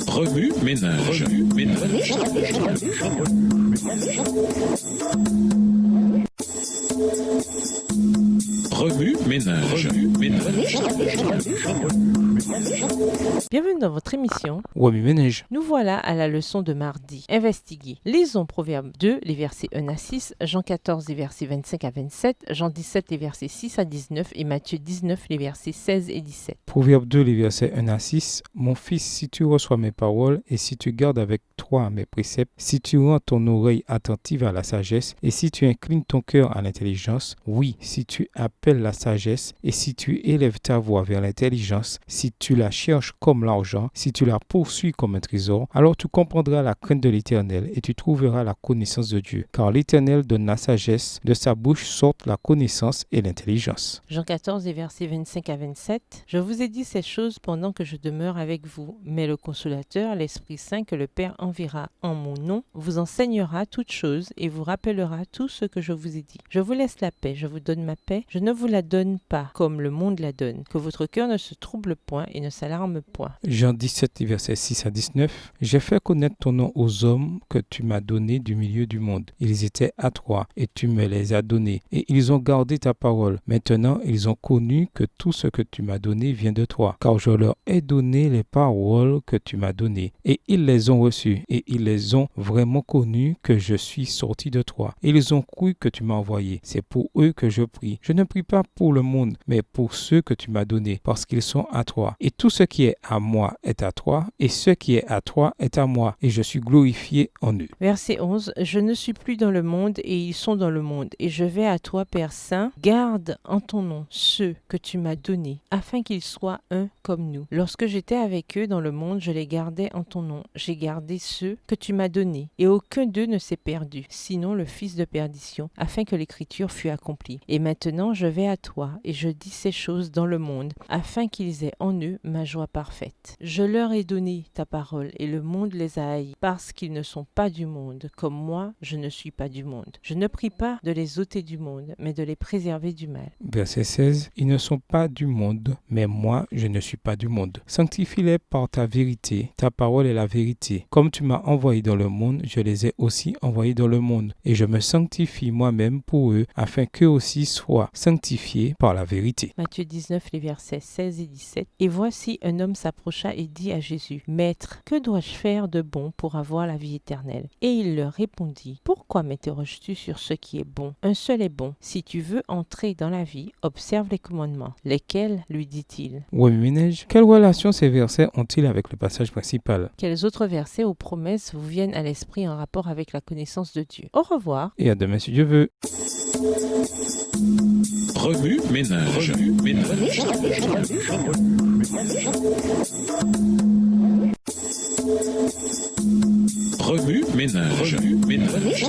Remue ménage. Remue ménage. Bienvenue dans votre émission. Remue ménage. Nous voilà à la leçon de mardi. Investiguer. Lisons Proverbe 2, les versets 1 à 6, Jean 14, les versets 25 à 27, Jean 17, les versets 6 à 19 et Matthieu 19, les versets 16 et 17. Proverbe 2, les versets 1 à 6. Mon fils, si tu reçois mes paroles et si tu gardes avec toi mes préceptes, si tu rends ton oreille attentive à la sagesse et si tu inclines ton cœur à l'intelligence, oui, si tu appelles la sagesse et si tu élèves ta voix vers l'intelligence, si tu la cherches comme l'argent, si tu la poursuis comme un trésor, alors tu comprendras la crainte de l'Éternel et tu trouveras la connaissance de Dieu. Car l'Éternel donne la sagesse, de sa bouche sortent la connaissance et l'intelligence. Jean 14, les versets 25 à 27. Je vous ai dit ces choses pendant que je demeure avec vous, mais le Consolateur, l'Esprit Saint que le Père enverra en mon nom, vous enseignera toutes choses et vous rappellera tout ce que je vous ai dit. Je vous laisse la paix, je vous donne ma paix, je ne vous la donne pas comme le monde la donne. Que votre cœur ne se trouble point et ne s'alarme point. Jean 17, versets 6 à 19. J'ai fait connaître ton nom aux hommes que tu m'as donnés du milieu du monde. Ils étaient à toi et tu me les as donnés et ils ont gardé ta parole. Maintenant, ils ont connu que tout ce que tu m'as donné vient de toi, car je leur ai donné les paroles que tu m'as données et ils les ont reçues et ils les ont vraiment connues que je suis sorti de toi. Et ils ont cru que tu m'as envoyé. C'est pour eux que je prie. Je ne prie pas pour le monde, mais pour ceux que tu m'as donnés, parce qu'ils sont à toi. Et tout ce qui est à moi est à toi, et ce qui est à toi est à moi, et je suis glorifié en eux. Verset 11. Je ne suis plus dans le monde et ils sont dans le monde, et je vais à toi, Père Saint. Garde en ton nom ceux que tu m'as donnés, afin qu'ils soient un comme nous. Lorsque j'étais avec eux dans le monde, je les gardais en ton nom. J'ai gardé ceux que tu m'as donnés, et aucun d'eux ne s'est perdu, sinon le fils de perdition, afin que l'écriture fût accomplie. Et maintenant je vais à toi, et je dis ces choses dans le monde, afin qu'ils aient en eux ma joie parfaite. Je leur ai donné ta parole, et le monde les a haïs, parce qu'ils ne sont pas du monde, comme moi je ne suis pas du monde. Je ne prie pas de les ôter du monde, mais de les préserver du mal. Verset 16. Ils ne sont pas du monde, mais moi je ne suis pas du monde. Sanctifie-les par ta vérité. Ta parole est la vérité. Comme tu m'as envoyé dans le monde, je les ai aussi envoyés dans le monde. Et je me sanctifie moi-même pour eux, afin qu'eux aussi soient sanctifiés par la vérité. Matthieu 19, les versets 16 et 17. Et voici un homme s'approcha et dit à Jésus, Maître, que dois-je faire de bon pour avoir la vie éternelle? Et il leur répondit, Pourquoi m'interroges-tu sur ce qui est bon? Un seul est bon. Si tu veux entrer dans la vie, observe les commandements. Lesquels, lui dit-il? Remue ménage. Quelle relation ces versets ont-ils avec le passage principal? Quels autres versets ou promesses vous viennent à l'esprit en rapport avec la connaissance de Dieu? Au revoir. Et à demain si Dieu veut. Remue ménage. Remue ménage.